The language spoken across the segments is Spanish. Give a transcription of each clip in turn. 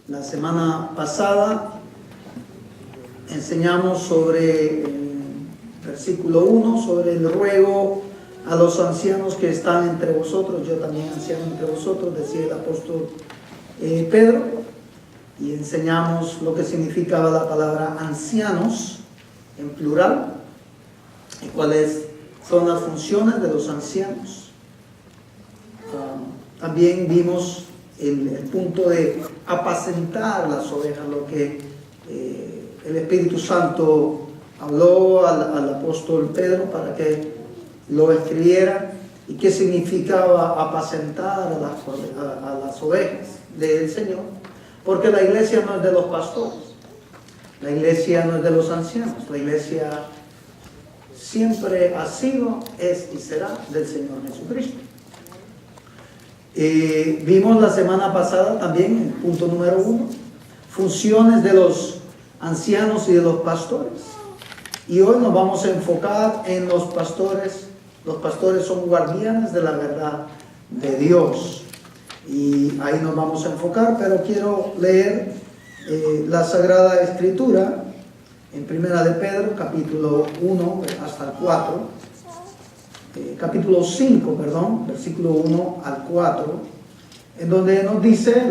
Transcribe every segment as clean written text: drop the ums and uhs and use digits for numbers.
La semana pasada enseñamos sobre el versículo 1, sobre el ruego a los ancianos que están entre vosotros. Yo también anciano entre vosotros, decía el apóstol Pedro. Y enseñamos lo que significaba la palabra ancianos en plural y cuáles son las funciones de los ancianos. También vimos el punto de apacentar las ovejas, lo que el Espíritu Santo habló al apóstol Pedro para que lo escribiera, y qué significaba apacentar a las ovejas del Señor, porque la iglesia no es de los pastores, la iglesia no es de los ancianos, la iglesia siempre ha sido, es y será del Señor Jesucristo. Vimos la semana pasada también el punto número 1, funciones de los ancianos y de los pastores. Y hoy nos vamos a enfocar en los pastores. Los pastores son guardianes de la verdad de Dios. Y ahí nos vamos a enfocar, pero quiero leer la Sagrada Escritura en Primera de Pedro, capítulo 1 hasta el 4. Capítulo 5, perdón, versículo 1 al 4, en donde nos dice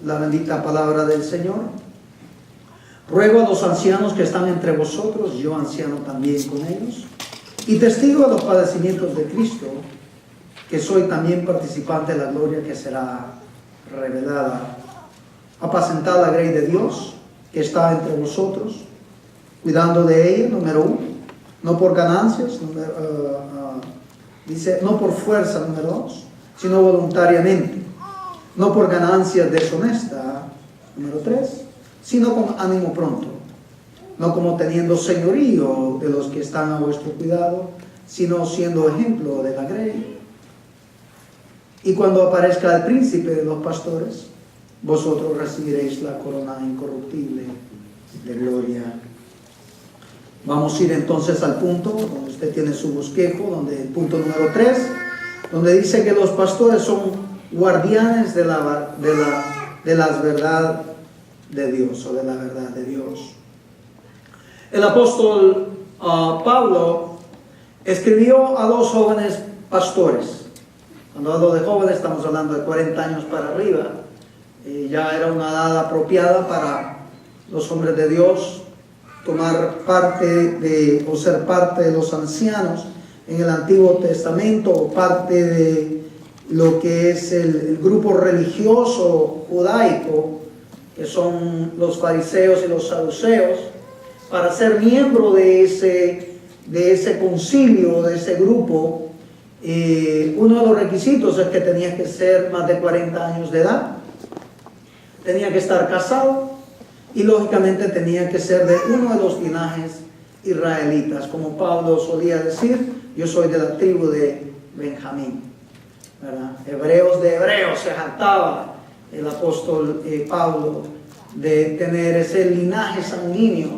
la bendita palabra del Señor: ruego a los ancianos que están entre vosotros, yo anciano también con ellos, y testigo de los padecimientos de Cristo, que soy también participante de la gloria que será revelada. Apacentad la grey de Dios que está entre vosotros, cuidando de ella, número 1, no por ganancias, dice, no por fuerza, número 2, sino voluntariamente, no por ganancias deshonestas, número 3, sino con ánimo pronto, no como teniendo señorío de los que están a vuestro cuidado, sino siendo ejemplo de la grey. Y cuando aparezca el príncipe de los pastores, vosotros recibiréis la corona incorruptible de gloria. Vamos a ir entonces al punto donde usted tiene su bosquejo, donde el punto número 3, donde dice que los pastores son guardianes de la verdad de Dios, o de la verdad de Dios. El apóstol Pablo escribió a 2 jóvenes pastores. Cuando hablo de jóvenes estamos hablando de 40 años para arriba. Ya era una edad apropiada para los hombres de Dios tomar parte o ser parte de los ancianos en el Antiguo Testamento, o parte de lo que es el grupo religioso judaico, que son los fariseos y los saduceos. Para ser miembro de ese concilio, de ese grupo, uno de los requisitos es que tenías que ser más de 40 años de edad, tenía que estar casado, y lógicamente tenía que ser de uno de los linajes israelitas. Como Pablo solía decir, yo soy de la tribu de Benjamín, ¿verdad? Hebreos de hebreos, se jactaba el apóstol Pablo de tener ese linaje sanguíneo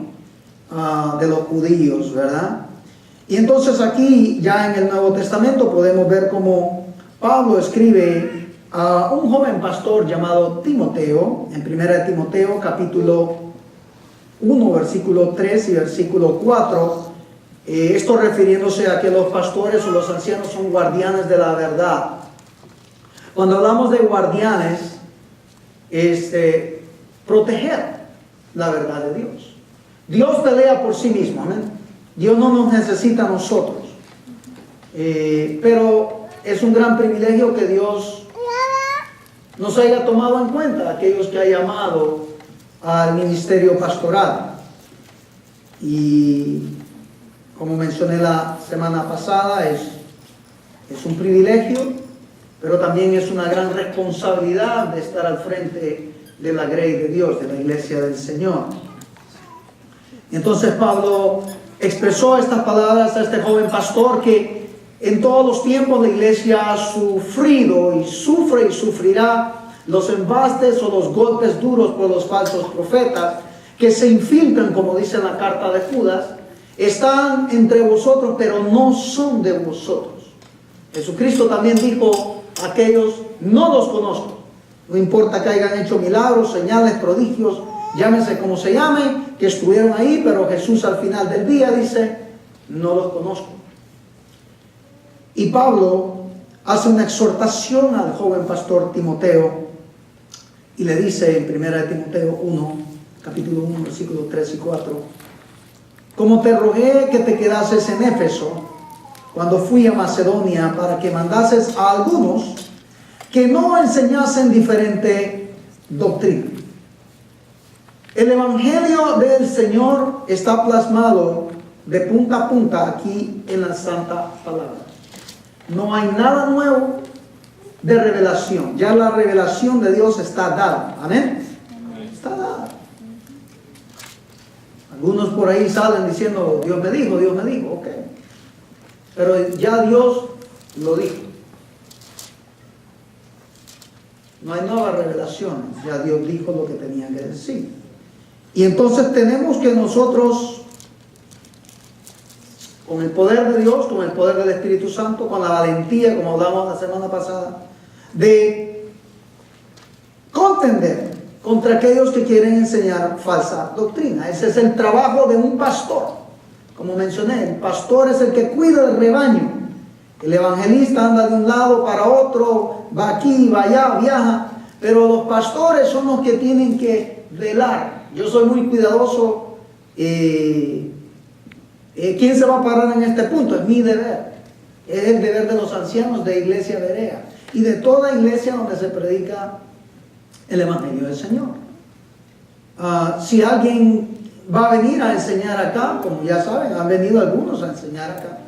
de los judíos, ¿verdad? Y entonces aquí ya en el Nuevo Testamento podemos ver cómo Pablo escribe a un joven pastor llamado Timoteo, en 1 Timoteo capítulo 1, versículo 3 y versículo 4, esto refiriéndose a que los pastores o los ancianos son guardianes de la verdad. Cuando hablamos de guardianes, es proteger la verdad de Dios. Dios pelea por sí mismo, ¿eh? Dios no nos necesita a nosotros, pero es un gran privilegio que Dios nos haya tomado en cuenta, aquellos que ha llamado al ministerio pastoral. Y como mencioné la semana pasada, es un privilegio, pero también es una gran responsabilidad de estar al frente de la grey de Dios, de la iglesia del Señor. Y entonces Pablo expresó estas palabras a este joven pastor que en todos los tiempos la iglesia ha sufrido y sufre y sufrirá los embastes o los golpes duros por los falsos profetas que se infiltran, como dice en la carta de Judas. Están entre vosotros, pero no son de vosotros. Jesucristo también dijo: aquellos no los conozco. No importa que hayan hecho milagros, señales, prodigios, llámese como se llame, que estuvieron ahí, pero Jesús al final del día dice, no los conozco. Y Pablo hace una exhortación al joven pastor Timoteo y le dice en 1 Timoteo 1, capítulo 1, versículos 3 y 4, como te rogué que te quedases en Éfeso cuando fui a Macedonia para que mandases a algunos que no enseñasen diferente doctrina. El Evangelio del Señor está plasmado de punta a punta aquí en la Santa Palabra. No hay nada nuevo de revelación. Ya la revelación de Dios está dada. ¿Amén? Está dada. Algunos por ahí salen diciendo, Dios me dijo, ok. Pero ya Dios lo dijo. No hay nuevas revelaciones. Ya Dios dijo lo que tenía que decir. Y entonces tenemos que nosotros, con el poder de Dios, con el poder del Espíritu Santo, con la valentía, como hablamos la semana pasada, de contender contra aquellos que quieren enseñar falsa doctrina. Ese es el trabajo de un pastor. Como mencioné, el pastor es el que cuida el rebaño. El evangelista anda de un lado para otro, va aquí, va allá, viaja. Pero los pastores son los que tienen que velar. Yo soy muy cuidadoso. ¿Quién se va a parar en este punto? Es mi deber. Es el deber de los ancianos de Iglesia Berea y de toda iglesia donde se predica el Evangelio del Señor. Si alguien va a venir a enseñar acá, como ya saben, han venido algunos a enseñar acá,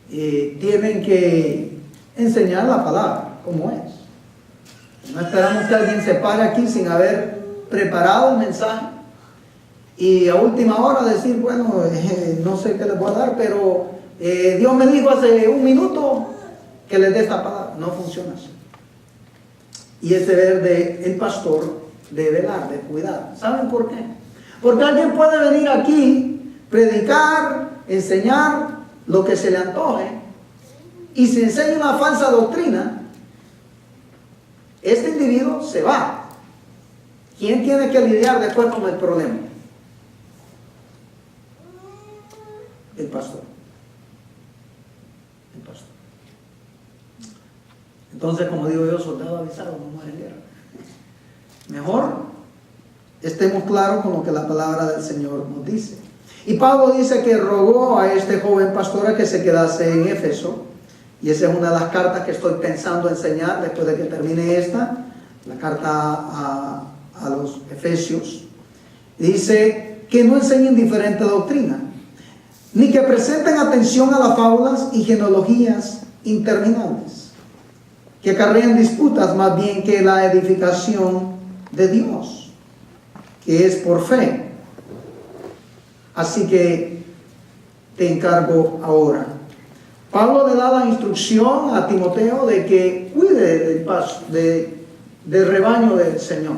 tienen que enseñar la palabra como es. No esperamos que alguien se pare aquí sin haber preparado el mensaje y a última hora decir, bueno, no sé qué les voy a dar, pero Dios me dijo hace un minuto que les dé esta palabra. No funciona así. Y es deber del pastor de velar, de cuidar. ¿Saben por qué? Porque alguien puede venir aquí, predicar, enseñar lo que se le antoje, y si enseña una falsa doctrina, este individuo se va. ¿Quién tiene que lidiar después con el problema? El pastor. El pastor. Entonces, como digo yo, soldado avisado no muere en guerra. Mejor estemos claros con lo que la palabra del Señor nos dice. Y Pablo dice que rogó a este joven pastor a que se quedase en Éfeso. Y esa es una de las cartas que estoy pensando enseñar después de que termine esta, la carta a los Efesios. Dice que no enseñen diferente doctrina, ni que presenten atención a las fábulas y genealogías interminables, que acarrean disputas más bien que la edificación de Dios, que es por fe. Así que te encargo ahora. Pablo le da la instrucción a Timoteo de que cuide del rebaño del Señor.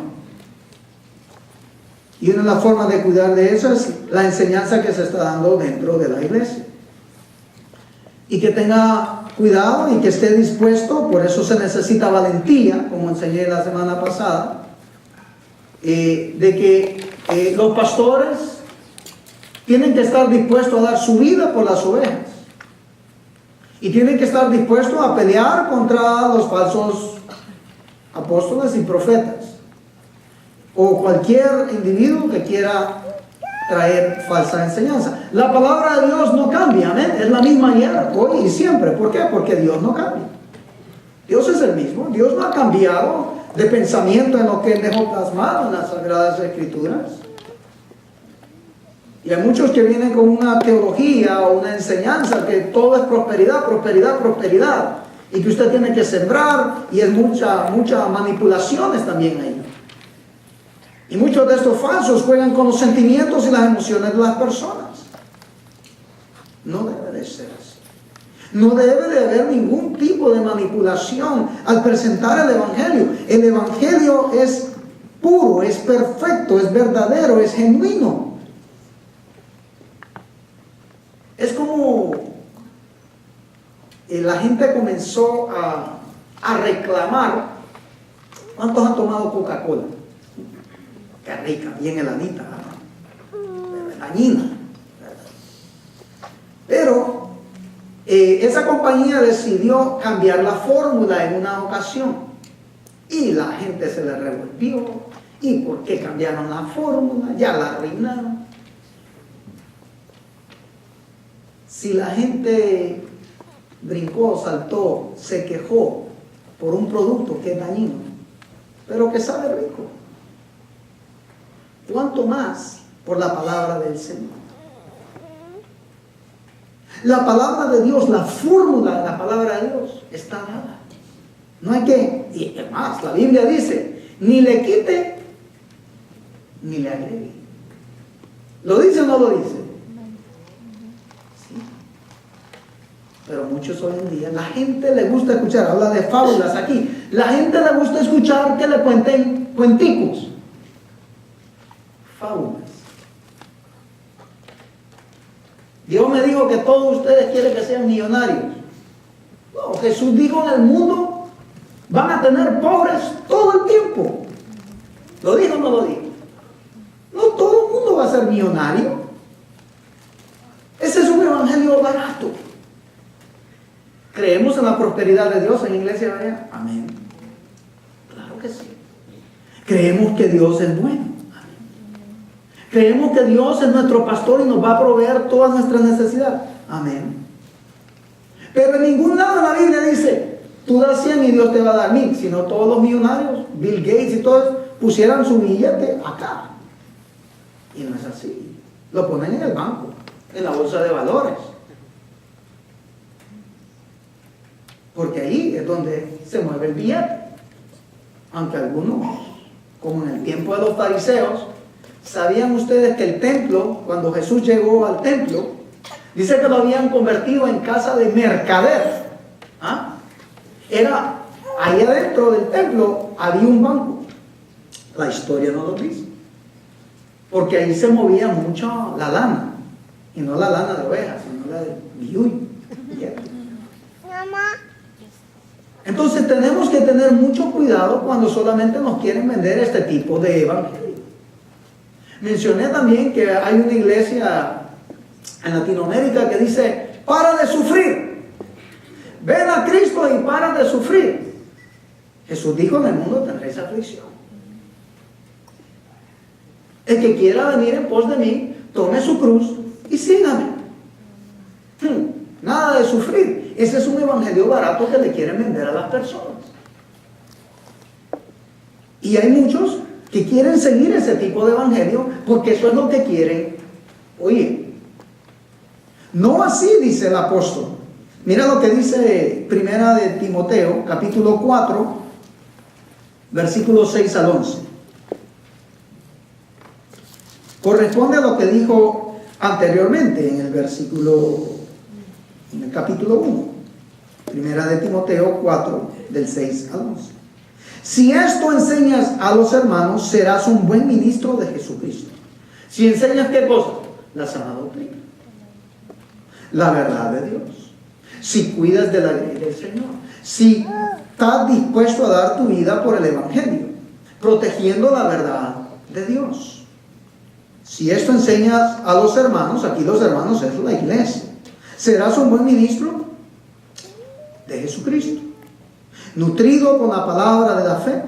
Y una de las formas de cuidar de eso es la enseñanza que se está dando dentro de la iglesia. Y que tenga cuidado y que esté dispuesto, por eso se necesita valentía, como enseñé la semana pasada, de que los pastores tienen que estar dispuestos a dar su vida por las ovejas. Y tienen que estar dispuestos a pelear contra los falsos apóstoles y profetas, o cualquier individuo que quiera traer falsa enseñanza. La palabra de Dios no cambia, amén. Es la misma ayer, hoy y siempre. ¿Por qué? Porque Dios no cambia. Dios es el mismo. Dios no ha cambiado de pensamiento en lo que Él dejó plasmado en las Sagradas Escrituras. Y hay muchos que vienen con una teología o una enseñanza que todo es prosperidad, prosperidad, prosperidad. Y que usted tiene que sembrar, y es muchas manipulaciones también ahí. Y muchos de estos falsos juegan con los sentimientos y las emociones de las personas. No debe de ser así. No debe de haber ningún tipo de manipulación al presentar el Evangelio. El Evangelio es puro, es perfecto, es verdadero, es genuino. Es como la gente comenzó a reclamar ¿Cuántos han tomado Coca-Cola? Qué rica, bien heladita, dañina. Pero esa compañía decidió cambiar la fórmula en una ocasión y la gente se le revolvió. ¿Y por qué cambiaron la fórmula? Ya la arruinaron. Si la gente brincó, saltó, se quejó por un producto que es dañino, pero que sabe rico, ¿cuánto más por la palabra del Señor? La palabra de Dios, la fórmula de la palabra de Dios está dada. No hay que, y además la Biblia dice, ni le quite ni le agregue. ¿Lo dice o no lo dice? Sí. Pero muchos hoy en día, la gente le gusta escuchar, habla de fábulas aquí, la gente le gusta escuchar que le cuenten cuenticos, fábulas. Dios me dijo que todos ustedes quieren que sean millonarios. No, Jesús dijo, en el mundo van a tener pobres todo el tiempo. ¿Lo dijo o no lo dijo? No todo el mundo va a ser millonario. Ese es un evangelio barato. ¿Creemos en la prosperidad de Dios en Iglesia Berea? Amén. Claro que sí. Creemos que Dios es bueno. Creemos que Dios es nuestro pastor y nos va a proveer todas nuestras necesidades. Amén. Pero en ningún lado en la Biblia dice, tú das 100 y Dios te va a dar 1000. Sino todos los millonarios, Bill Gates y todos, pusieran su billete acá. Y no es así. Lo ponen en el banco, en la bolsa de valores. Porque ahí es donde se mueve el billete. Aunque algunos, como en el tiempo de los fariseos, ¿sabían ustedes que el templo, cuando Jesús llegó al templo, dice que lo habían convertido en casa de mercader? ¿Ah? Era, ahí adentro del templo había un banco. La historia no lo dice. Porque ahí se movía mucho la lana. Y no la lana de ovejas, sino la de billuy. Entonces tenemos que tener mucho cuidado cuando solamente nos quieren vender este tipo de evangelio. Mencioné también que hay una iglesia en Latinoamérica que dice, para de sufrir. Ven a Cristo y para de sufrir. Jesús dijo, en el mundo tendréis aflicción. El que quiera venir en pos de mí, tome su cruz y sígame. Nada de sufrir. Ese es un evangelio barato que le quieren vender a las personas. Y hay muchos que quieren seguir ese tipo de evangelio porque eso es lo que quieren oír. No así dice el apóstol. Mira lo que dice Primera de Timoteo, capítulo 4, versículos 6 al 11. Corresponde a lo que dijo anteriormente en el capítulo 1. Primera de Timoteo 4, del 6 al 11. Si esto enseñas a los hermanos, serás un buen ministro de Jesucristo. Si enseñas ¿qué cosa? La sana doctrina, la verdad de Dios. Si cuidas de la ley del Señor. Si estás dispuesto a dar tu vida por el evangelio, protegiendo la verdad de Dios. Si esto enseñas a los hermanos, aquí los hermanos es la iglesia, serás un buen ministro de Jesucristo, nutrido con la palabra de la fe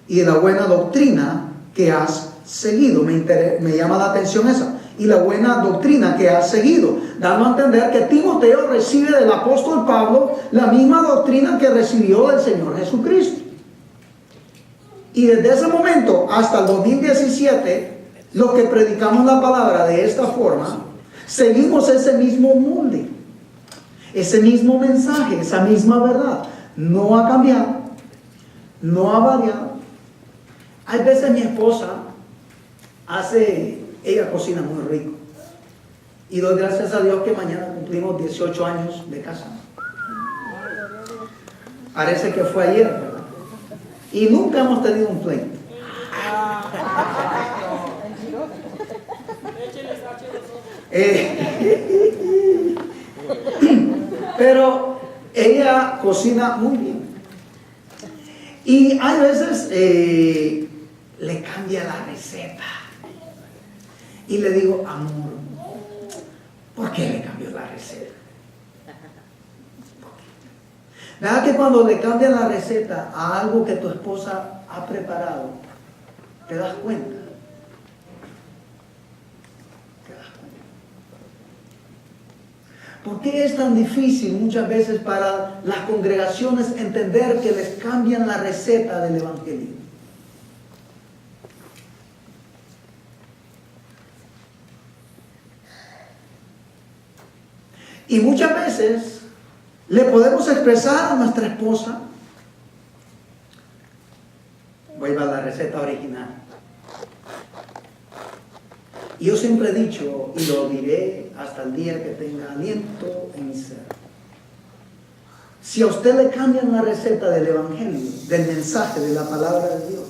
y de la buena doctrina que has seguido. Me llama la atención esa. Y la buena doctrina que has seguido, dando a entender que Timoteo recibe del apóstol Pablo la misma doctrina que recibió del Señor Jesucristo. Y desde ese momento hasta el 2017, los que predicamos la palabra de esta forma, seguimos ese mismo molde, ese mismo mensaje, esa misma verdad. No ha cambiado, no ha variado. Hay veces mi esposa ella cocina muy rico. Y doy gracias a Dios que mañana cumplimos 18 años de casa. Parece que fue ayer, ¿verdad? Y nunca hemos tenido un pleito. Pero ella cocina muy bien. Y hay veces le cambia la receta. Y le digo, amor, ¿por qué le cambió la receta? ¿Verdad que cuando le cambian la receta a algo que tu esposa ha preparado, te das cuenta? Te das cuenta. ¿Por qué es tan difícil muchas veces para las congregaciones entender que les cambian la receta del evangelio? Y muchas veces le podemos expresar a nuestra esposa, vuelva a la receta original. Y yo siempre he dicho, y lo diré hasta el día que tenga aliento en mi ser, si a usted le cambian la receta del evangelio, del mensaje, de la palabra de Dios,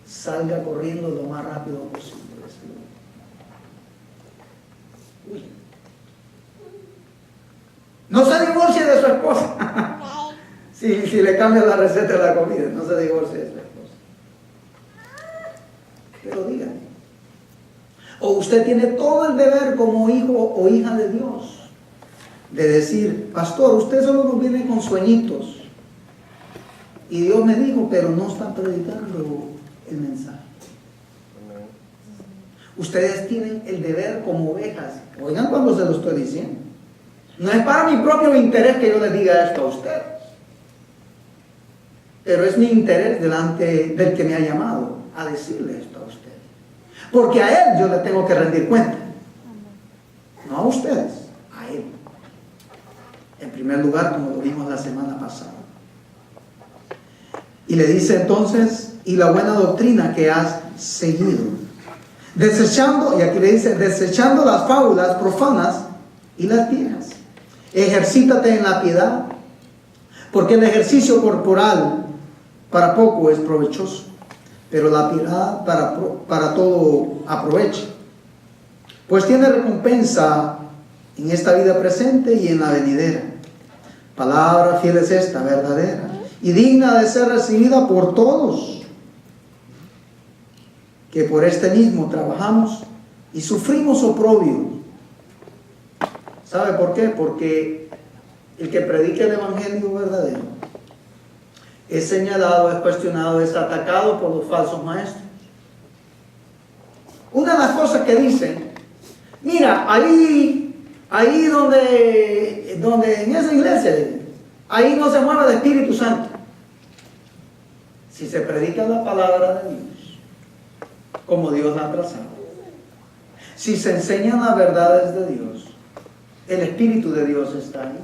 salga corriendo lo más rápido posible. Uy. No se divorcie de su esposa. si le cambia la receta de la comida, no se divorcie de su esposa. Pero dígame. O usted tiene todo el deber como hijo o hija de Dios de decir, pastor, usted solo nos viene con sueñitos. Y Dios me dijo, pero no está predicando el mensaje. Ustedes tienen el deber como ovejas. Oigan cuando se lo estoy diciendo. No es para mi propio interés que yo le diga esto a ustedes, pero es mi interés delante del que me ha llamado a decirle esto a ustedes. Porque a Él yo le tengo que rendir cuenta. No a ustedes, a Él. En primer lugar, como lo vimos la semana pasada. Y le dice entonces, y la buena doctrina que has seguido. Desechando, y aquí le dice, desechando las fábulas profanas y las viejas. Ejercítate en la piedad, porque el ejercicio corporal para poco es provechoso, pero la piedad para todo aprovecha. Pues tiene recompensa en esta vida presente y en la venidera. Palabra fiel es esta, verdadera, y digna de ser recibida por todos, que por este mismo trabajamos y sufrimos oprobio. ¿Sabe por qué? Porque el que predica el evangelio verdadero es señalado, es cuestionado, es atacado por los falsos maestros. Una de las cosas que dicen, mira, ahí donde en esa iglesia, ahí no se mueve el Espíritu Santo. Si se predica la palabra de Dios, como Dios la ha trazado, si se enseñan las verdades de Dios, el Espíritu de Dios está ahí.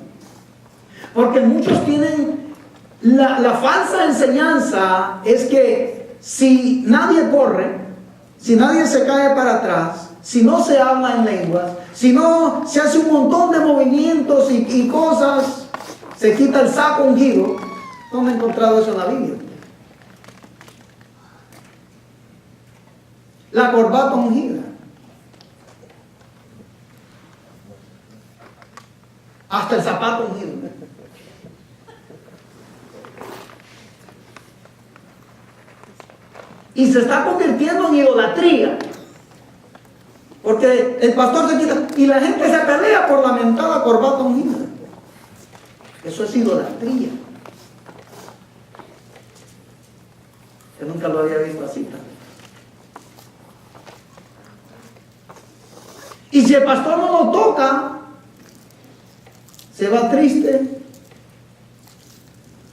Porque muchos tienen la falsa enseñanza, es que si nadie corre, si nadie se cae para atrás, si no se habla en lenguas, si no se hace un montón de movimientos y cosas, se quita el saco ungido. ¿Dónde he encontrado eso en la Biblia? La corbata ungida. Hasta el zapato ungido. Y se está convirtiendo en idolatría. Porque el pastor se quita y la gente se pelea por la mentada corbata ungida. Eso es idolatría. Yo nunca lo había visto así también. Y si el pastor no lo toca, se va triste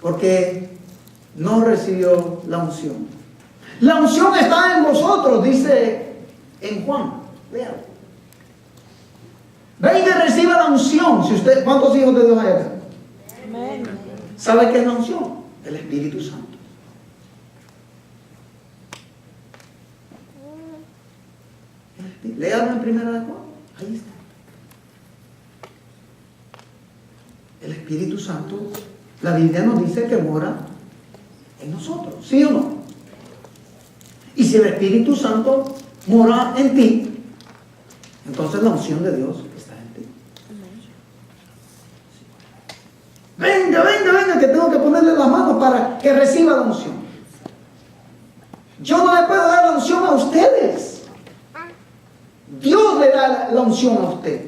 porque no recibió la unción. La unción está en vosotros, dice en Juan. Vean. Ven y reciba la unción. Si usted, ¿cuántos hijos de Dios hay acá? Amén. ¿Sabe qué es la unción? El Espíritu Santo. Léalo en primera de Juan. Ahí está. El Espíritu Santo, la Biblia nos dice que mora en nosotros, ¿sí o no? Y si el Espíritu Santo mora en ti, entonces la unción de Dios está en ti. Venga, que tengo que ponerle las manos para que reciba la unción. Yo no le puedo dar la unción a ustedes. Dios le da la unción a usted.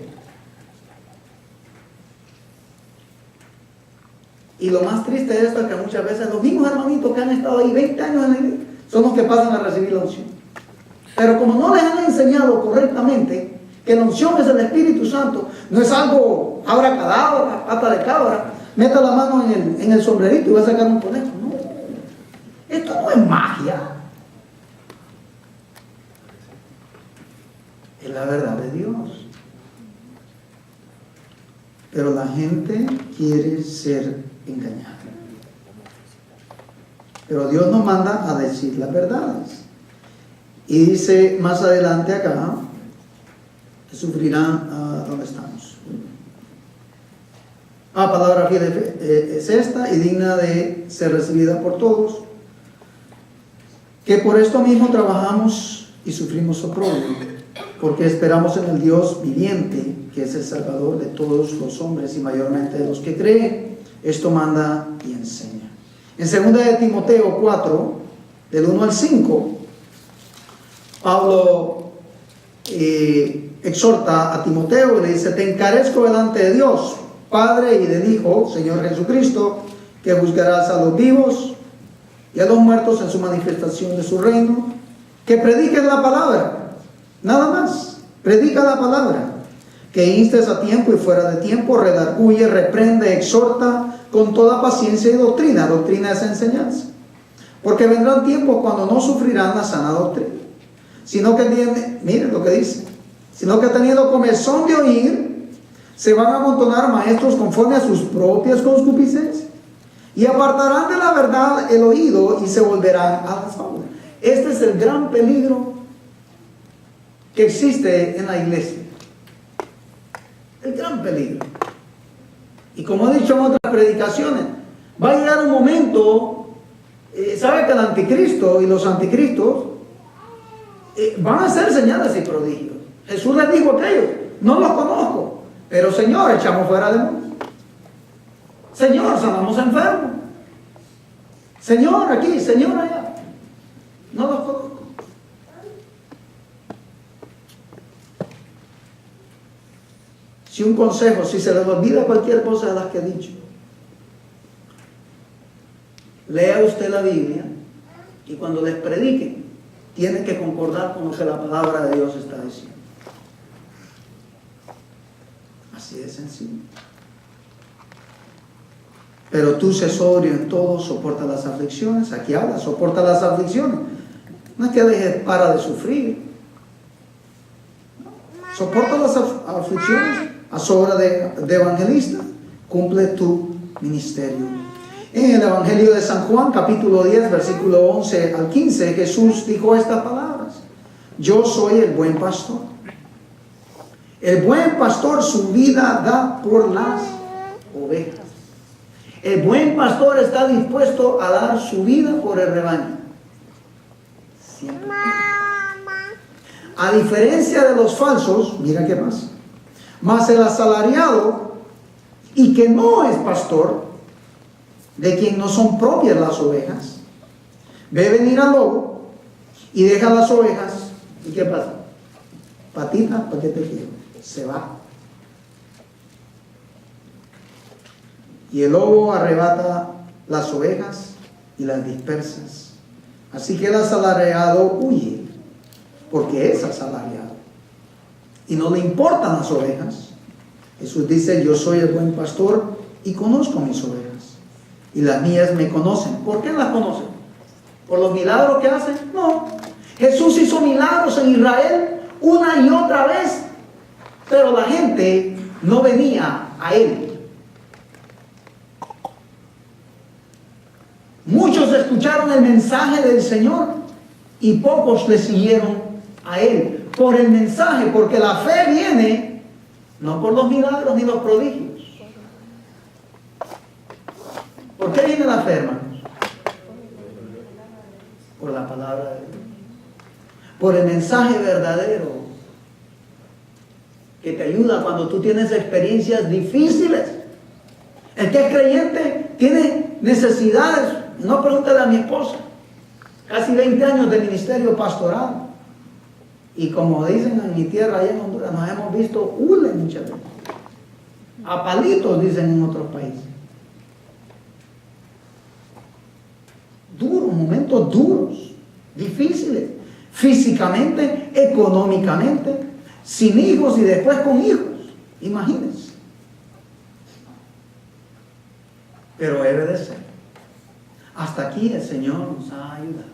Y lo más triste de esto es que muchas veces los mismos hermanitos que han estado ahí 20 años en la iglesia son los que pasan a recibir la unción. Pero como no les han enseñado correctamente que la unción es el Espíritu Santo, no es algo abracadabra, pata de cabra, meta la mano en el sombrerito y va a sacar un conejo. No, esto no es magia. Es la verdad de Dios. Pero la gente quiere ser engañada. Pero Dios nos manda a decir las verdades. Y dice más adelante acá, que sufrirán, ¿dónde estamos? Palabra fiel es esta y digna de ser recibida por todos, que por esto mismo trabajamos y sufrimos oprobio, porque esperamos en el Dios viviente, que es el Salvador de todos los hombres y mayormente de los que creen. Esto manda y enseña. En 2 de Timoteo 4, del 1 al 5, Pablo exhorta a Timoteo y le dice: te encarezco delante de Dios, Padre, y del Hijo, Señor Jesucristo, que juzgarás a los vivos y a los muertos en su manifestación de su reino, que prediques la palabra, nada más, predica la palabra, que instes a tiempo y fuera de tiempo, redarguye, reprende, exhorta con toda paciencia y doctrina. Doctrina es enseñanza. Porque vendrán tiempos cuando no sufrirán la sana doctrina, sino que miren lo que dice, sino que teniendo comezón de oír, se van a amontonar maestros conforme a sus propias concupiscencias, y apartarán de la verdad el oído y se volverán a las fábulas. Este es el gran peligro que existe en la iglesia. El gran peligro. Y como he dicho en otras predicaciones, va a llegar un momento, sabe que el anticristo y los anticristos van a hacer señales y prodigios. Jesús les dijo a aquellos: no los conozco, pero Señor, echamos fuera demonios. Señor, sanamos enfermos. Señor, aquí, Señor, allá. No los conozco. Si un consejo, si se les olvida cualquier cosa de las que he dicho, lea usted la Biblia y cuando les prediquen, tiene que concordar con lo que la palabra de Dios está diciendo. Así de sencillo. Pero tú sé sobrio en todo, soporta las aflicciones. Aquí habla, soporta las aflicciones. No es que dejes para de sufrir. Soporta las aflicciones a su obra de evangelista. Cumple tu ministerio. En el Evangelio de San Juan, capítulo 10, versículo 11 al 15, Jesús dijo estas palabras: yo soy el buen pastor. El buen pastor su vida da por las ovejas. El buen pastor está dispuesto a dar su vida por el rebaño. Siempre. A diferencia de los falsos, mira qué pasa. Mas el asalariado, y que no es pastor, de quien no son propias las ovejas, ve venir al lobo y deja las ovejas. ¿Y qué pasa? Patita, ¿para qué te quiero? Se va. Y el lobo arrebata las ovejas y las dispersas. Así que el asalariado huye, porque es asalariado y no le importan las ovejas. Jesús dice: yo soy el buen pastor y conozco mis ovejas, y las mías me conocen. ¿Por qué las conocen? ¿Por los milagros que hacen? No. Jesús hizo milagros en Israel una y otra vez, pero la gente no venía a Él. Muchos escucharon el mensaje del Señor y pocos le siguieron a Él por el mensaje, porque la fe viene no por los milagros ni los prodigios. ¿Por qué viene la fe, hermanos? Por la palabra de Dios, por el mensaje verdadero que te ayuda cuando tú tienes experiencias difíciles. El que es creyente tiene necesidades no pregúntale a mi esposa. Casi 20 años de ministerio pastoral. Y como dicen en mi tierra, allá en Honduras, nos hemos visto hule muchas veces. A palitos, dicen en otros países. Duros, momentos duros, difíciles. Físicamente, económicamente, sin hijos y después con hijos. Imagínense. Pero debe de ser. Hasta aquí el Señor nos ha ayudado.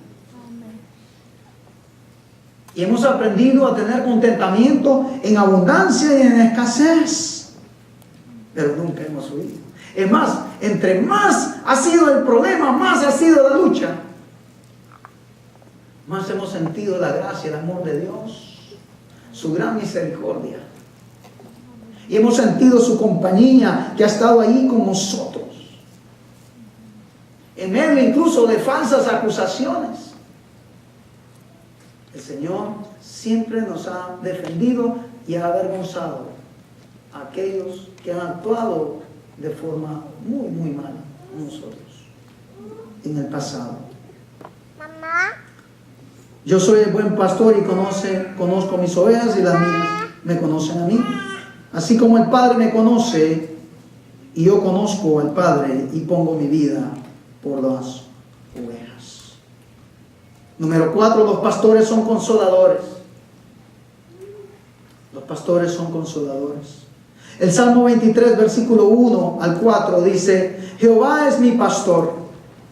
Y hemos aprendido a tener contentamiento en abundancia y en escasez. Pero nunca hemos huido. Es más, entre más ha sido el problema, más ha sido la lucha, más hemos sentido la gracia, el amor de Dios, su gran misericordia. Y hemos sentido su compañía que ha estado ahí con nosotros. En medio incluso de falsas acusaciones. El Señor siempre nos ha defendido y ha avergonzado a aquellos que han actuado de forma muy, muy mala a nosotros en el pasado. Mamá. Yo soy el buen pastor y conozco mis ovejas y las mías me conocen a mí. Así como el Padre me conoce y yo conozco al Padre y pongo mi vida por las ovejas. Número 4, los pastores son consoladores. Los pastores son consoladores. El Salmo 23, versículo 1 al 4 dice: Jehová es mi pastor,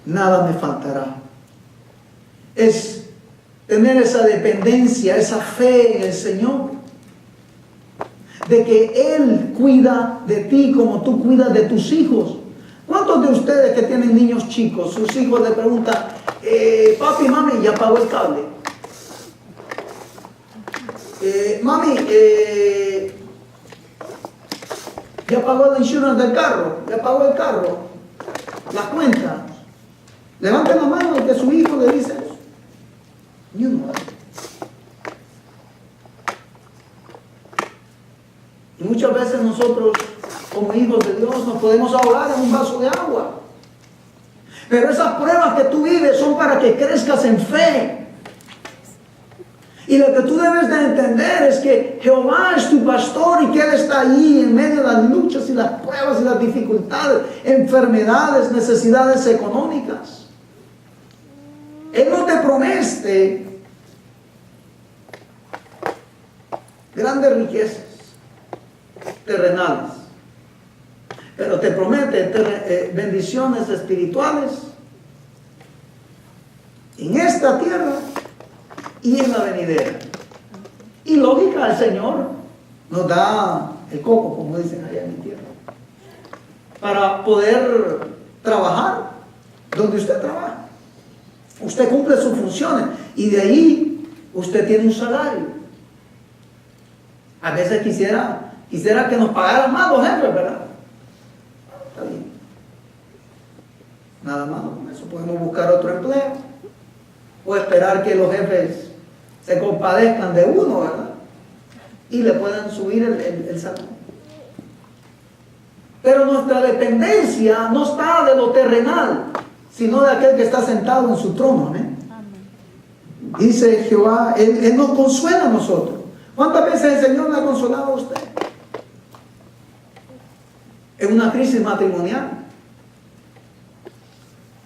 nada me faltará. Es tener esa dependencia, esa fe en el Señor, de que Él cuida de ti como tú cuidas de tus hijos. ¿Cuántos de ustedes que tienen niños chicos, sus hijos le preguntan: papi, mami, ya pagó el cable? Mami, ya pagó el insurance del carro, ya pagó el carro, la cuenta. Levanten la mano el que su hijo le dice eso. Ni uno. Y muchas veces nosotros, como hijos de Dios, nos podemos ahogar en un vaso de agua. Pero esas pruebas que tú vives son para que crezcas en fe. Y lo que tú debes de entender es que Jehová es tu pastor y que Él está ahí en medio de las luchas y las pruebas y las dificultades, enfermedades, necesidades económicas. Él no te promete grandes riquezas terrenales, pero te promete bendiciones espirituales en esta tierra y en la venidera. Y lógica, el Señor nos da el coco, como dicen allá en mi tierra, para poder trabajar donde usted trabaja. Usted cumple sus funciones y de ahí usted tiene un salario. A veces quisiera que nos pagaran más los jefes, ¿verdad? Está bien. Nada más, con eso podemos buscar otro empleo o esperar que los jefes se compadezcan de uno, ¿verdad? Y le puedan subir el salario. Pero nuestra dependencia no está de lo terrenal, sino de aquel que está sentado en su trono. ¿Amén? Dice Jehová, Él nos consuela a nosotros. ¿Cuántas veces el Señor le ha consolado a usted? En una crisis matrimonial,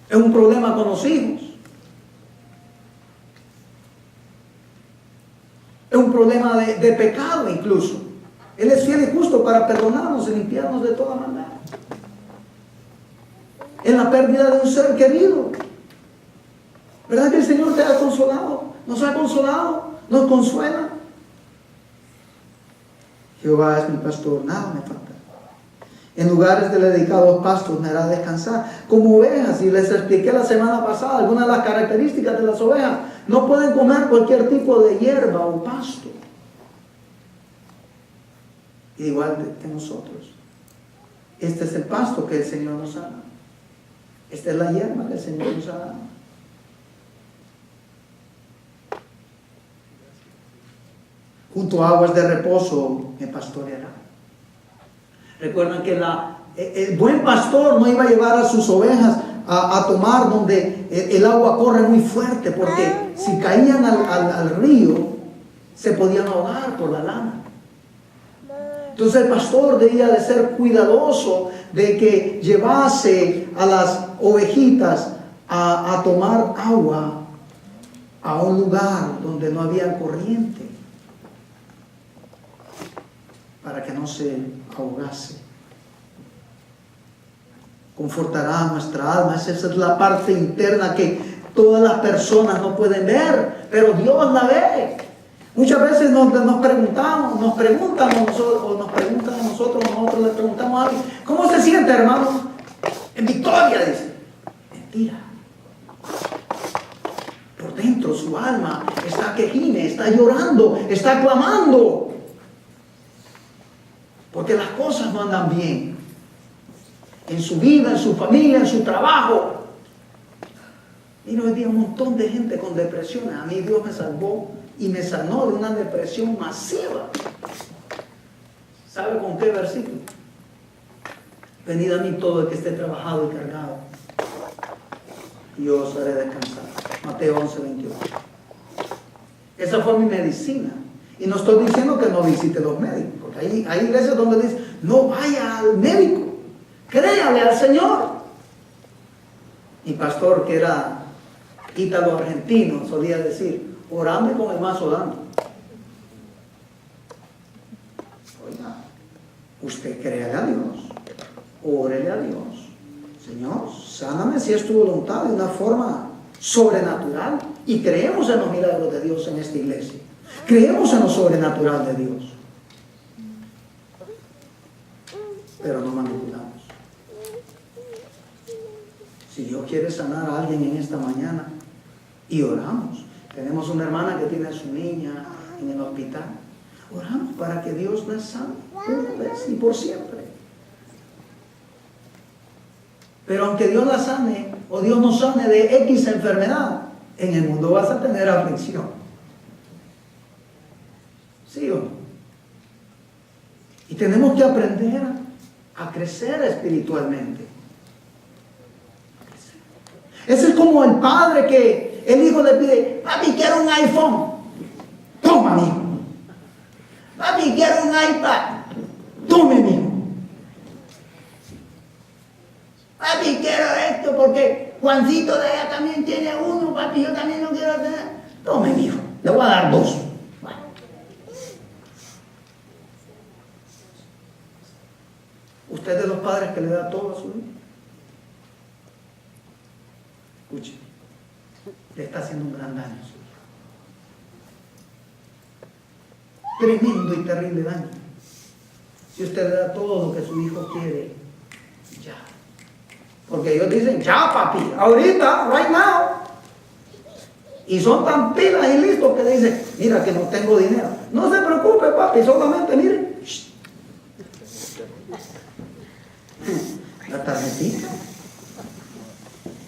en un problema con los hijos, es un problema de pecado incluso. Él es fiel y justo para perdonarnos y limpiarnos de toda maldad. En la pérdida de un ser querido. ¿Verdad que el Señor te ha consolado? Nos ha consolado, nos consuela. Jehová es mi pastor, nada me falta. En lugares de dedicados pastos me hará descansar. Como ovejas, y les expliqué la semana pasada algunas de las características de las ovejas. No pueden comer cualquier tipo de hierba o pasto. Igual que nosotros. Este es el pasto que el Señor nos ha dado. Esta es la hierba que el Señor nos ha dado. Junto a aguas de reposo me pastoreará. Recuerdan que el buen pastor no iba a llevar a sus ovejas a tomar donde el agua corre muy fuerte, porque si caían al río, se podían ahogar por la lana. Entonces el pastor debía de ser cuidadoso de que llevase a las ovejitas a tomar agua a un lugar donde no había corriente, para que no se ahogase. Confortará nuestra alma. Esa es la parte interna que todas las personas no pueden ver, pero Dios la ve. Muchas veces nos preguntan a nosotros le preguntamos a alguien: ¿cómo se siente, hermano? En victoria, dice. Mentira. Por dentro su alma está que gime, está llorando, está clamando, porque las cosas no andan bien en su vida, en su familia, en su trabajo. Y hoy día un montón de gente con depresiones. A mí Dios me salvó y me sanó de una depresión masiva. ¿Sabe con qué versículo? Venid a mí todo el que esté trabajado y cargado, y yo os haré descansar. Mateo 11:28. Esa fue mi medicina. Y no estoy diciendo que no visite los médicos, porque hay iglesias donde dice: no vaya al médico, créale al Señor. Mi pastor, que era ítalo argentino, solía decir: orando y con el mazo dando. Oiga, usted créale a Dios, órele a Dios: Señor, sáname si es tu voluntad, de una forma sobrenatural. Y creemos en los milagros de Dios en esta iglesia. Creemos en lo sobrenatural de Dios. Pero no manipulamos. Si Dios quiere sanar a alguien en esta mañana, y oramos. Tenemos una hermana que tiene a su niña en el hospital. Oramos para que Dios la sane una vez y por siempre. Pero aunque Dios la sane o Dios nos sane de X enfermedad, en el mundo vas a tener aflicción. ¿Sí o no? Y tenemos que aprender a crecer espiritualmente. Ese es como el padre que el hijo le pide: papi, quiero un iPhone. Toma, mijo. Papi, quiero un iPad. Tome, mijo. Papi, quiero esto porque Juancito de allá también tiene uno. Papi, yo también lo quiero tener. Tome, mijo. Le voy a dar 2. Bueno. ¿Usted es de los padres que le da todo a su hijo? Escuche, le está haciendo un gran daño a su hijo. Tremendo y terrible daño. Si usted le da todo lo que su hijo quiere, ya. Porque ellos dicen: ya, papi, ahorita, right now. Y son tan pilas y listos que le dicen: mira que no tengo dinero. No se preocupe, papi, solamente mire. La tarjetita.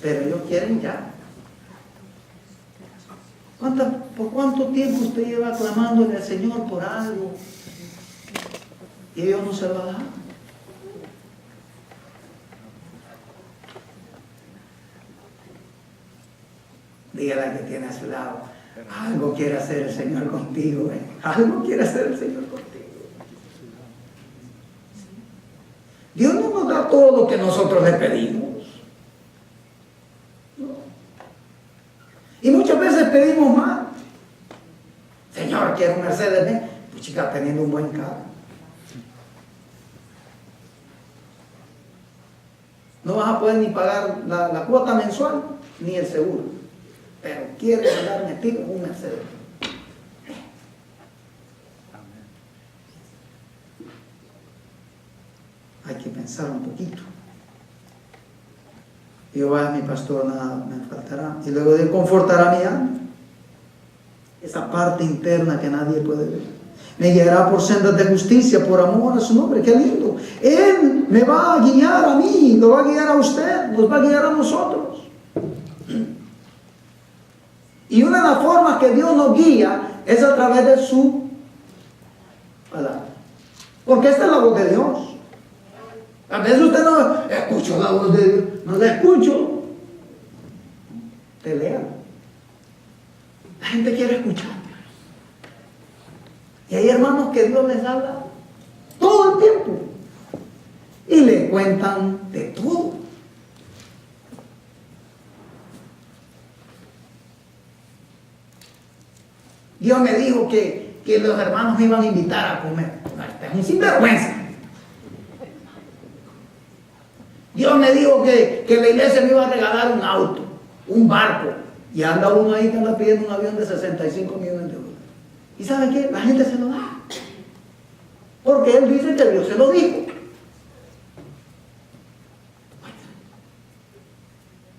Pero ellos quieren ya. ¿Por cuánto tiempo usted lleva clamándole al Señor por algo y ellos no se lo va a dar? Dígale al que tiene a su lado: algo quiere hacer el Señor contigo, algo quiere hacer el Señor contigo. Dios no nos da todo lo que nosotros le pedimos. Y muchas veces pedimos más. Señor, quiero un Mercedes-Benz. Pues chica, teniendo un buen carro. No vas a poder ni pagar la cuota mensual ni el seguro. Pero quieres andar metido en un Mercedes. Hay que pensar un poquito. Jehová es mi pastor, nada me faltará. Y luego Él confortará mi alma. Esa parte interna que nadie puede ver. Me guiará por sendas de justicia, por amor a su nombre. ¡Qué lindo! Él me va a guiar a mí, lo va a guiar a usted, nos va a guiar a nosotros. Y una de las formas que Dios nos guía es a través de su palabra. Porque esta es la voz de Dios. A veces usted no escucha la voz de Dios, no la escucho. Te lean. La gente quiere escuchar. Y hay hermanos que Dios les habla todo el tiempo. Y le cuentan de todo. Dios me dijo que los hermanos me iban a invitar a comer. Este es un sinvergüenza. Dios me dijo que la iglesia me iba a regalar un auto, un barco. Y anda uno ahí que anda pidiendo un avión de 65 millones de dólares. ¿Y sabe qué? La gente se lo da. Porque él dice que Dios se lo dijo.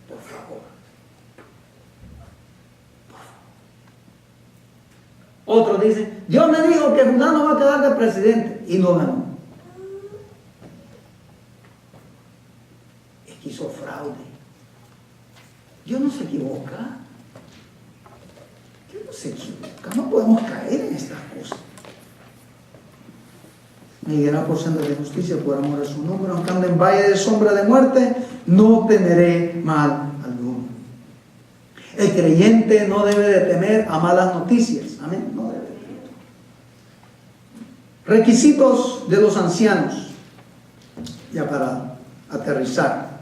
Por favor. Otro dice, Dios me dijo que fulano va a quedar de presidente y no ganó. Es que hizo fraude. Dios no se equivoca. Dios no se equivoca. No podemos caer en estas cosas. Me guiará por senda de justicia por amor a su nombre. Aunque ande en valle de sombra de muerte, no temeré mal alguno. El creyente no debe de temer a malas noticias. Amén. No debe. Requisitos de los ancianos. Ya para aterrizar.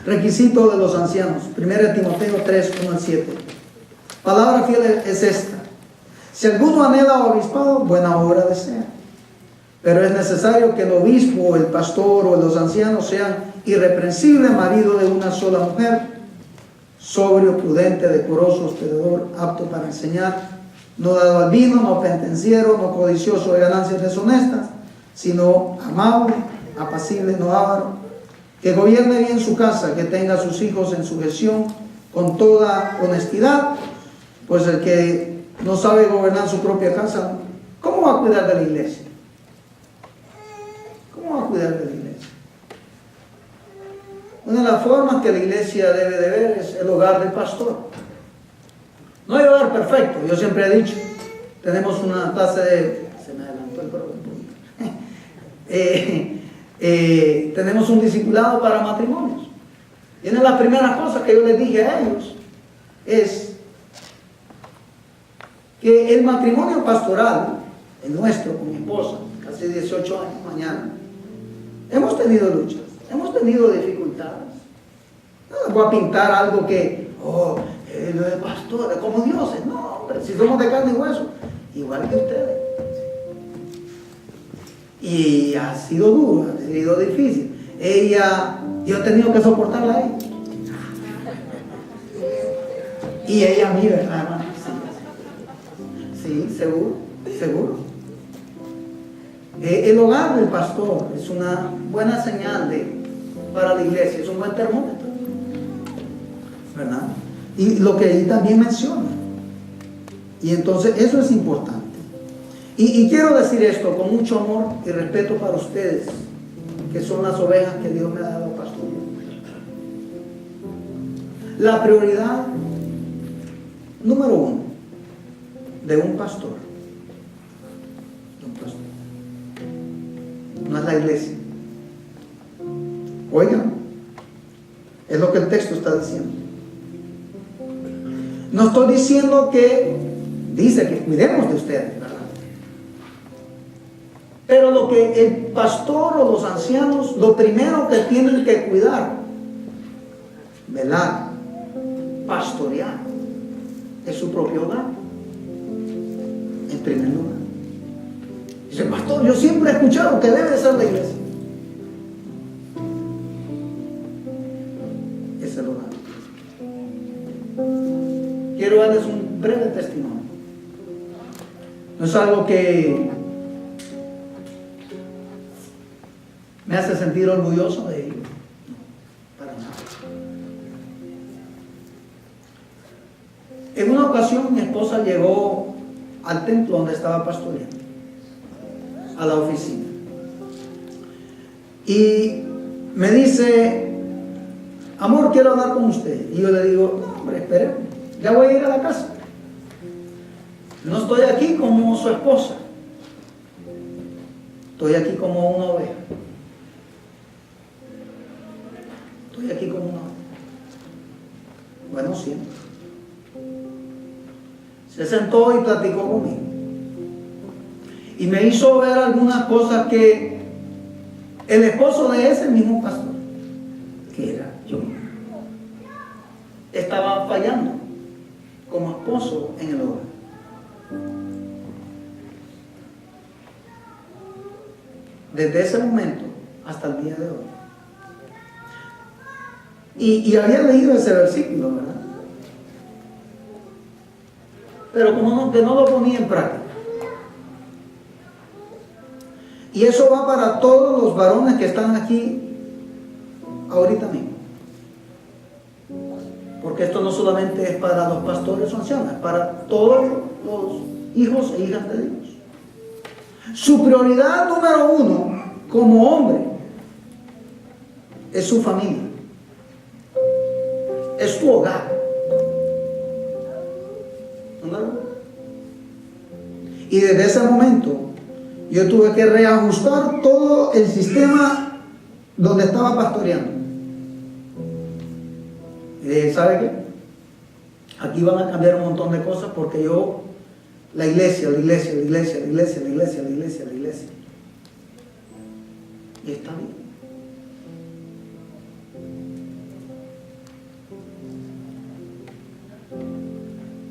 Requisitos de los ancianos. 1 Timoteo 3, 1 al 7. Palabra fiel es esta. Si alguno anhela obispado, buena obra desea. Pero es necesario que el obispo, el pastor o los ancianos sean irreprensible, marido de una sola mujer, sobrio, prudente, decoroso, hospedador, apto para enseñar, no dado al vino, no pendenciero, no codicioso de ganancias deshonestas, sino amable, apacible, no avaro, que gobierne bien su casa, que tenga a sus hijos en sujeción con toda honestidad, pues el que no sabe gobernar su propia casa, ¿cómo va a cuidar de la iglesia? ¿Cómo va a cuidar de la iglesia? Una de las formas que la iglesia debe de ver es el hogar del pastor. No hay hogar perfecto, yo siempre he dicho, tenemos una clase de... Se me adelantó el programa. Tenemos un discipulado para matrimonios. Y una de las primeras cosas que yo les dije a ellos es que el matrimonio pastoral, el nuestro con mi esposa, casi 18 años mañana, hemos tenido luchas, hemos tenido dificultades. No les voy a pintar algo que, lo de pastores, como dioses. No, hombre, si somos de carne y hueso, igual que ustedes. Y ha sido duro, ha sido difícil. Yo he tenido que soportarla a ella. Y ella a mí, ¿verdad, hermano? Sí, seguro, seguro. El hogar del pastor es una buena señal para la iglesia, es un buen termómetro, ¿verdad? Y lo que ahí también menciona. Y entonces eso es importante. Y quiero decir esto con mucho amor y respeto para ustedes, que son las ovejas que Dios me ha dado, pastor. La prioridad número 1 de un pastor no es la iglesia. Oigan, es lo que el texto está diciendo. No estoy diciendo que dice que cuidemos de ustedes, ¿verdad? Pero lo que el pastor o los ancianos, lo primero que tienen que cuidar, velar, pastorear, es su propio hogar, en primer lugar. Dice, pastor, yo siempre he escuchado que debe de ser la iglesia. Es el hogar. Quiero darles un breve testimonio. No es algo que me hace sentir orgulloso de ello. No, para nada. En una ocasión mi esposa llegó al templo donde estaba pastoreando, a la oficina, y me dice, amor, quiero hablar con usted. Y yo le digo, no, hombre, espere, ya voy a ir a la casa. No estoy aquí como su esposa, estoy aquí como una oveja. Estoy aquí como una oveja. Bueno, siempre. Se sentó y platicó conmigo. Y me hizo ver algunas cosas que el esposo de ese mismo pastor, que era yo, estaba fallando como esposo en el hogar. Desde ese momento hasta el día de hoy. Y había leído ese versículo, ¿verdad? Pero como que no lo ponía en práctica. Y eso va para todos los varones que están aquí ahorita mismo. Porque esto no solamente es para los pastores o ancianos, es para todos los hijos e hijas de Dios. Su prioridad número uno como hombre es su familia, es tu hogar. Y desde ese momento yo tuve que reajustar todo el sistema donde estaba pastoreando. Y dije, ¿sabe qué? Aquí van a cambiar un montón de cosas porque yo, la iglesia. Y está bien.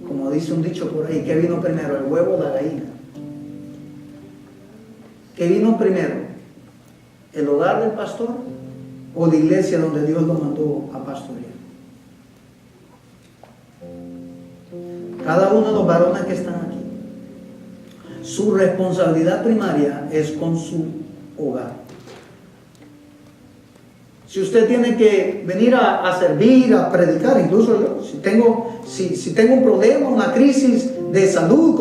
Como dice un dicho por ahí, ¿qué vino primero, el huevo o la gallina? ¿Qué vino primero? ¿El hogar del pastor o la iglesia donde Dios lo mandó a pastorear? Cada uno de los varones que están aquí, su responsabilidad primaria es con su hogar. Si usted tiene que venir a servir, a predicar, incluso yo, si tengo un problema, una crisis de salud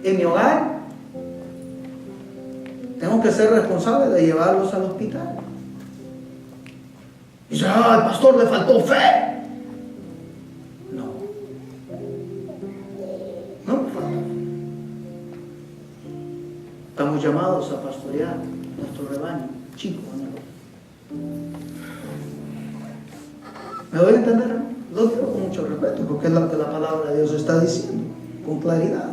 en mi hogar, tengo que ser responsable de llevarlos al hospital. Y dice, al pastor le faltó fe. No me falta fe. Estamos llamados a pastorear nuestro rebaño, chico. ¿Me doy a entender? Lo digo con mucho respeto, porque es lo que la palabra de Dios está diciendo, con claridad.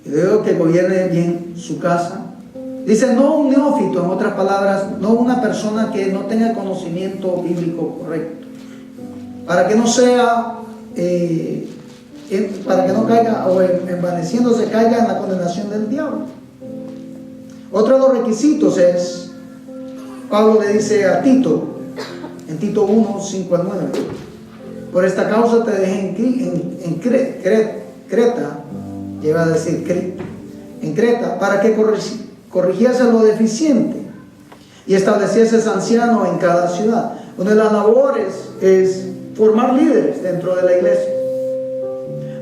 Y digo que gobierne bien su casa. Dice, no un neófito, en otras palabras, no una persona que no tenga conocimiento bíblico correcto. Para que no sea, para que no caiga, o envaneciéndose caiga en la condenación del diablo. Otro de los requisitos es, Pablo le dice a Tito, en Tito 1, 5 al 9, por esta causa te dejé en Creta, lleva a decir en Creta, para que corrigiese lo deficiente y estableciese anciano en cada ciudad. Una de las labores es formar líderes dentro de la iglesia.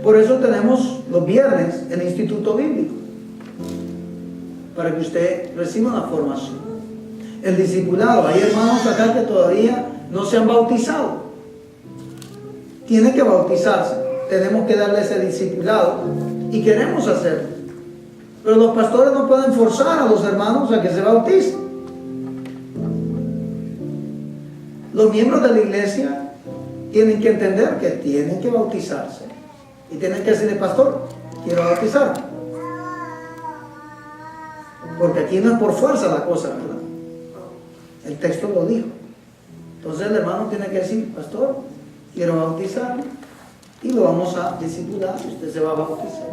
Por eso tenemos los viernes el Instituto Bíblico, para que usted reciba una formación. El discipulado, hay hermanos acá que todavía no se han bautizado, tienen que bautizarse, tenemos que darle ese discipulado y queremos hacerlo, pero los pastores no pueden forzar a los hermanos a que se bauticen. Los miembros de la iglesia tienen que entender que tienen que bautizarse y tienen que decirle, pastor, quiero bautizarme, porque aquí no es por fuerza la cosa, ¿verdad? El texto lo dijo. Entonces el hermano tiene que decir, pastor, quiero bautizarme, y lo vamos a discipular, usted se va a bautizar.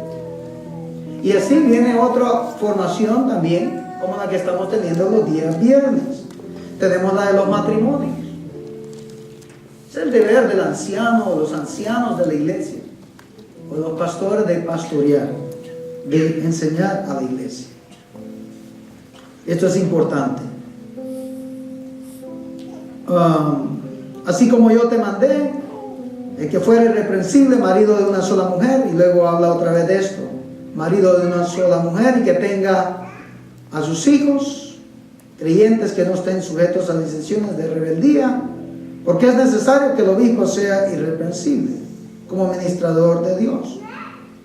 Y así viene otra formación también, como la que estamos teniendo los días viernes. Tenemos la de los matrimonios. Es el deber del anciano o los ancianos de la iglesia, o los pastores, de pastorear, de enseñar a la iglesia. Esto es importante. Así como yo te mandé, el que fuera irreprensible, marido de una sola mujer, y luego habla otra vez de esto, marido de una sola mujer, y que tenga a sus hijos creyentes que no estén sujetos a disensiones de rebeldía, porque es necesario que el obispo sea irreprensible como administrador de Dios,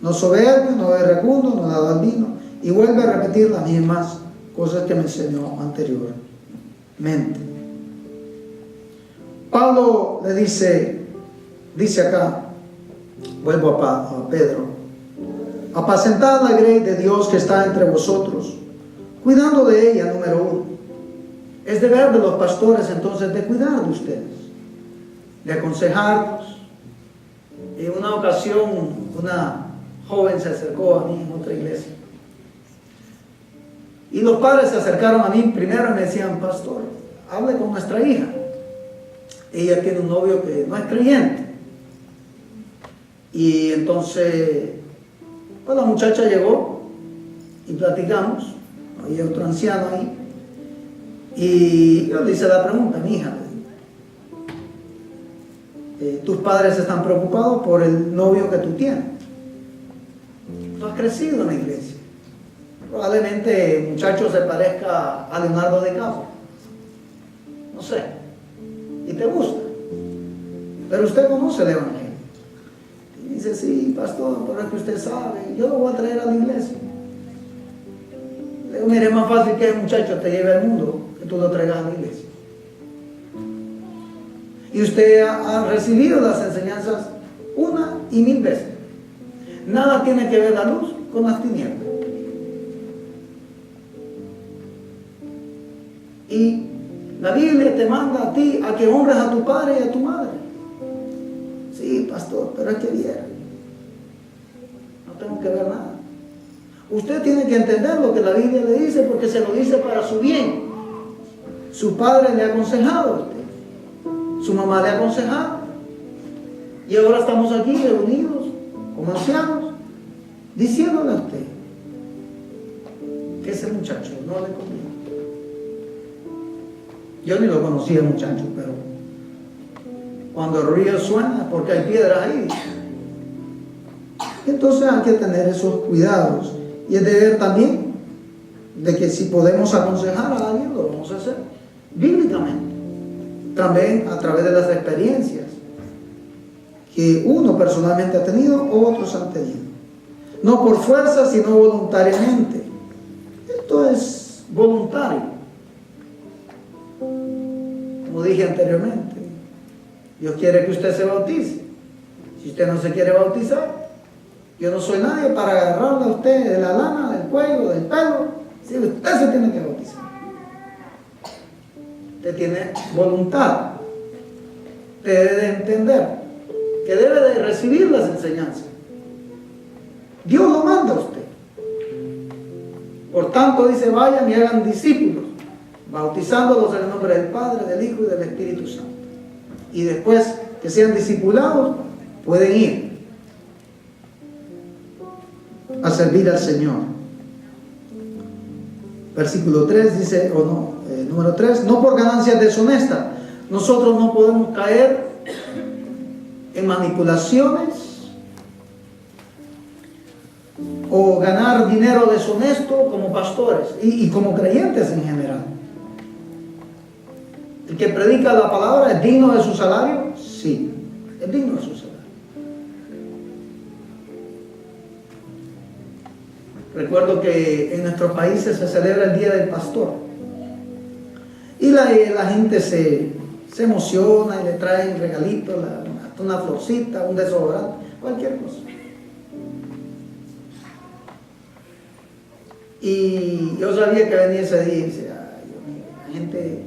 no soberbio, no irrecundo, no dado al vino, y vuelve a repetir las mismas cosas que me enseñó anteriormente. Pablo le dice acá, Vuelvo a Pedro. Apacentad la grey de Dios que está entre vosotros, cuidando de ella, número 1. Es deber de los pastores entonces de cuidar de ustedes, de aconsejarlos. En una ocasión una joven se acercó a mí en otra iglesia. Y los padres se acercaron a mí primero y me decían: pastor, hable con nuestra hija. Ella tiene un novio que no es creyente. Y entonces, pues la muchacha llegó y platicamos. Había otro anciano ahí. Y yo le hice la pregunta: mi hija, tus padres están preocupados por el novio que tú tienes. Tú has crecido en la iglesia. Probablemente el muchacho se parezca a Leonardo DiCaprio. No sé. Y te gusta. Pero usted conoce el evangelio. Y dice: sí, pastor, pero es que usted sabe, yo lo voy a traer a la iglesia. Le digo: mire, es más fácil que el muchacho te lleve al mundo que tú lo traigas a la iglesia. Y usted ha recibido las enseñanzas 1 y 1000 veces. Nada tiene que ver la luz con las tinieblas. Y la Biblia te manda a ti a que honres a tu padre y a tu madre. Sí, pastor, pero es que viera. No tengo que ver nada. Usted tiene que entender lo que la Biblia le dice, porque se lo dice para su bien. Su padre le ha aconsejado a usted. Su mamá le ha aconsejado. Y ahora estamos aquí reunidos como ancianos, diciéndole a usted que ese muchacho no le conviene. Yo ni lo conocía, muchacho, pero cuando el río suena, porque hay piedras ahí. Entonces hay que tener esos cuidados. Y es deber también de que si podemos aconsejar a alguien, lo vamos a hacer bíblicamente. También a través de las experiencias que uno personalmente ha tenido o otros han tenido. No por fuerza, sino voluntariamente. Esto es voluntario. Como dije anteriormente, Dios quiere que usted se bautice. Si usted no se quiere bautizar, yo no soy nadie para agarrarle a usted de la lana, del cuello, del pelo. Si usted se tiene que bautizar. Usted tiene voluntad. Usted debe de entender que debe de recibir las enseñanzas. Dios lo manda a usted. Por tanto, dice: vayan y hagan discípulos, bautizándolos en el nombre del Padre, del Hijo y del Espíritu Santo. Y después que sean discipulados, pueden ir a servir al Señor. Versículo 3 dice, número 3, no por ganancias deshonestas. Nosotros no podemos caer en manipulaciones o ganar dinero deshonesto como pastores y como creyentes en general. El que predica la palabra es digno de su salario, sí, es digno de su salario. Recuerdo que en nuestros países se celebra el Día del Pastor y la gente se emociona y le traen regalitos, una florcita, un desodorante, cualquier cosa. Y yo sabía que venía ese día y decía: ay, Dios mío, la gente,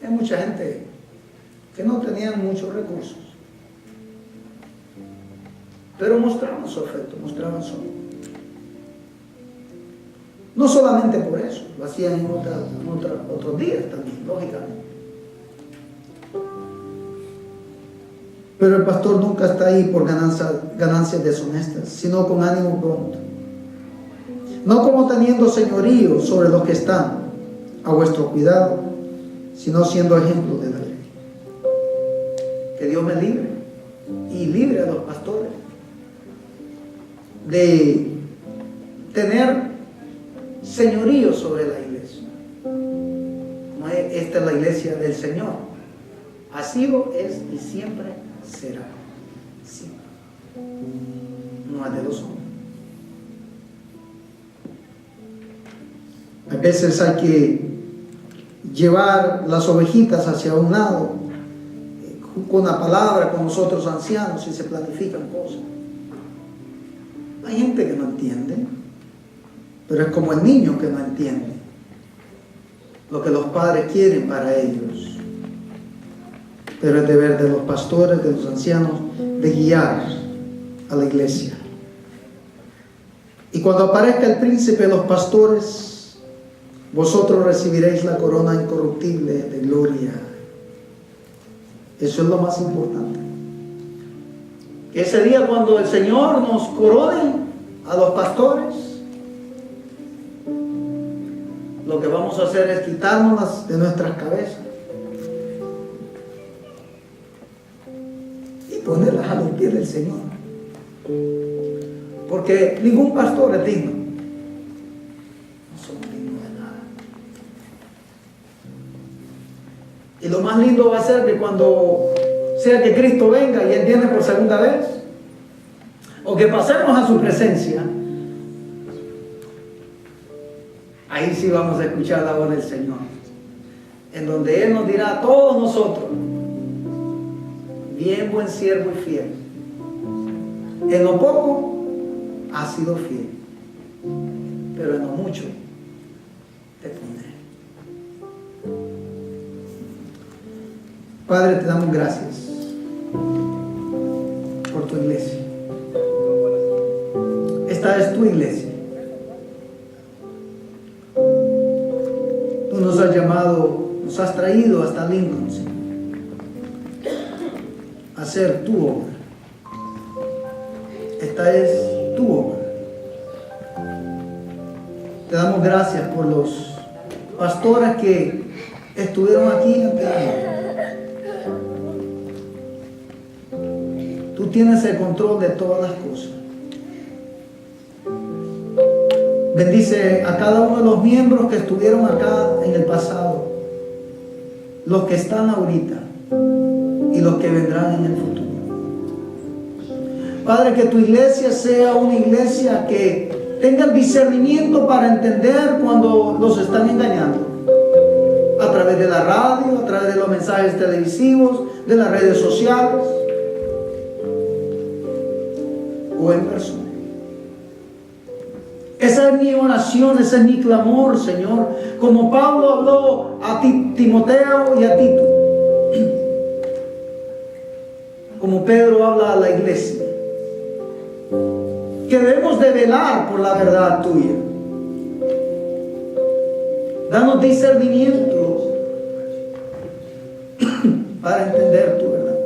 hay mucha gente que no tenían muchos recursos, pero mostraban su afecto, mostraban su amor. No solamente por eso, lo hacían en otros días también, lógicamente. Pero el pastor nunca está ahí por ganancias deshonestas, sino con ánimo pronto. No como teniendo señorío sobre los que están a vuestro cuidado, sino siendo ejemplo de la ley. Que Dios me libre y libre a los pastores de tener señorío sobre la iglesia. Esta es la iglesia del Señor. Ha sido, es y siempre será. Siempre. No es de los hombres. A veces hay que llevar las ovejitas hacia un lado con la palabra, con nosotros ancianos, y se planifican cosas. Hay gente que no entiende, pero es como el niño que no entiende lo que los padres quieren para ellos. Pero es deber de los pastores, de los ancianos, de guiar a la iglesia. Y cuando aparezca el príncipe de los pastores, vosotros recibiréis la corona incorruptible de gloria. Eso es lo más importante. Ese día cuando el Señor nos corone a los pastores, lo que vamos a hacer es quitárnoslas de nuestras cabezas y ponerlas a los pies del Señor. Porque ningún pastor es digno. No somos dignos de nada. Y lo más lindo va a ser que cuando sea que Cristo venga y Él viene por segunda vez, o que pasemos a su presencia, ahí sí vamos a escuchar la voz del Señor, en donde Él nos dirá a todos nosotros: bien, buen siervo y fiel, en lo poco has sido fiel, pero en lo mucho te pondré. Padre, te damos gracias por tu iglesia. Esta es tu iglesia. Tú nos has llamado, nos has traído hasta Lincoln, Señor, a hacer tu obra. Esta es tu obra. Te damos gracias por los pastores que estuvieron aquí anteriormente. Tú tienes el control de todas las cosas. Bendice a cada uno de los miembros que estuvieron acá en el pasado, los que están ahorita y los que vendrán en el futuro. Padre, que tu iglesia sea una iglesia que tenga el discernimiento para entender cuando los están engañando, a través de la radio, a través de los mensajes televisivos, de las redes sociales o en persona. Esa es mi oración, ese es mi clamor, Señor. Como Pablo habló a Timoteo y a Tito, como Pedro habla a la iglesia, que debemos de velar por la verdad tuya. Danos discernimiento para entender tu verdad.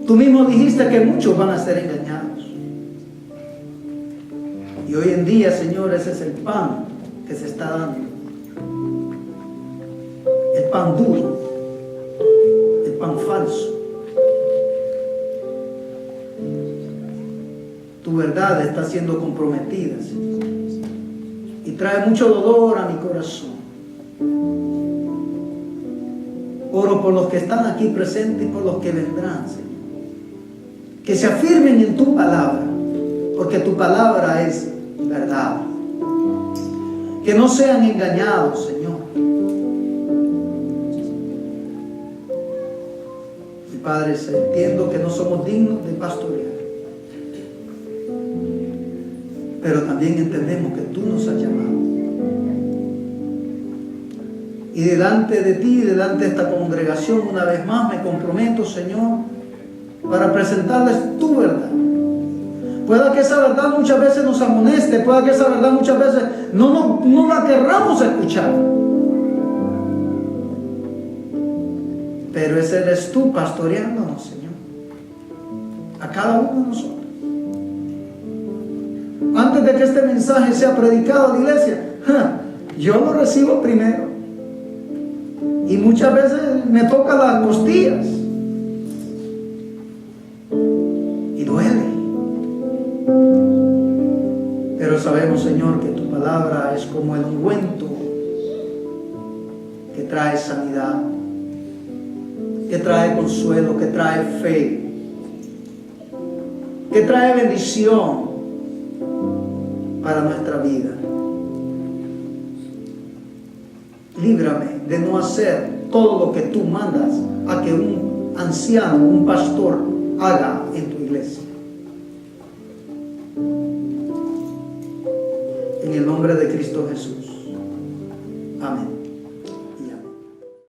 Tú mismo dijiste que muchos van a ser engañados. Y hoy en día, Señor, ese es el pan que se está dando. El pan duro, el pan falso. Tu verdad está siendo comprometida, Señor, y trae mucho dolor a mi corazón. Oro por los que están aquí presentes y por los que vendrán, Señor, que se afirmen en tu palabra, porque tu palabra es verdad. Que no sean engañados, Señor. Mi Padre, entiendo que no somos dignos de pastorear, pero también entendemos que tú nos has llamado. Y delante de ti, delante de esta congregación, una vez más me comprometo, Señor, para presentarles tu verdad. Pueda que esa verdad muchas veces nos amoneste, pueda que esa verdad muchas veces no la querramos escuchar. Pero ese eres tú pastoreándonos, Señor, a cada uno de nosotros. Antes de que este mensaje sea predicado a la iglesia, yo lo recibo primero. Y muchas veces me toca las costillas. Y duele. Pero sabemos, Señor, que tu palabra es como el ungüento que trae sanidad, que trae consuelo, que trae fe, que trae bendición para nuestra vida. Líbrame de no hacer todo lo que tú mandas a que un anciano, un pastor haga en tu iglesia. En el nombre de Cristo Jesús. Amén.